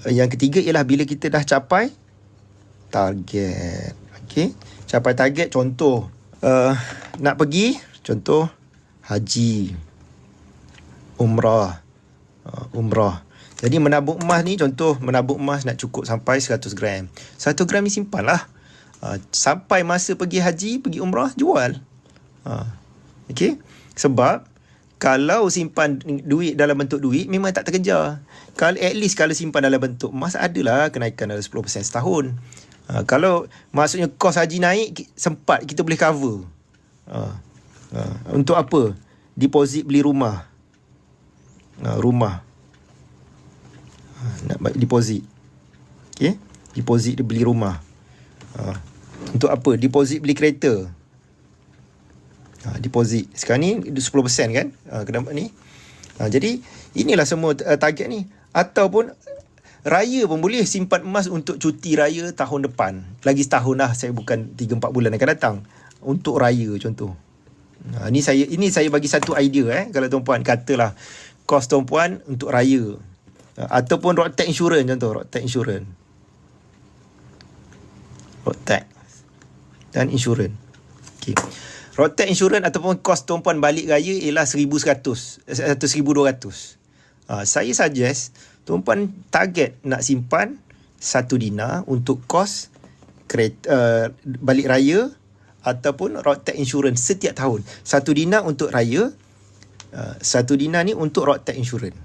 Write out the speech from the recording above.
Yang ketiga ialah bila kita dah capai target. Okey, capai target, contoh nak pergi, contoh haji, umrah. Jadi menabung emas ni, contoh menabung emas nak cukup sampai 100 gram. 100 gram ni simpan lah. Sampai masa pergi haji, pergi umrah, jual. Okey. Sebab kalau simpan duit dalam bentuk duit, memang tak terkejar. Kalau at least kalau simpan dalam bentuk emas, adalah kenaikan dalam 10% setahun. Kalau maksudnya kos haji naik, sempat kita boleh cover. Untuk apa? Deposit beli rumah. Nak deposit. Okey, deposit dia beli rumah. Untuk apa? Deposit beli kereta. Deposit. Sekarang ni 10% kan? Kena ni. Jadi inilah semua target ni. Ataupun raya pun boleh simpan emas untuk cuti raya tahun depan. Lagi setahun lah, saya bukan 3-4 bulan akan datang. Untuk raya contoh. Ini saya bagi satu idea kalau tuan-puan katalah kos tuan-puan untuk raya. Ataupun Roadtax Insurance contoh, Roadtax Insurance. Roadtax dan Insurance. Okey. Roadtax Insurance ataupun kos tuan-puan balik raya ialah 1,100 atau 1,200. Saya suggest tuan-puan target nak simpan 1 dinar untuk kos kereta, balik raya ataupun Roadtax Insurance setiap tahun. 1 dinar untuk raya, 1 dinar ni untuk Roadtax Insurance.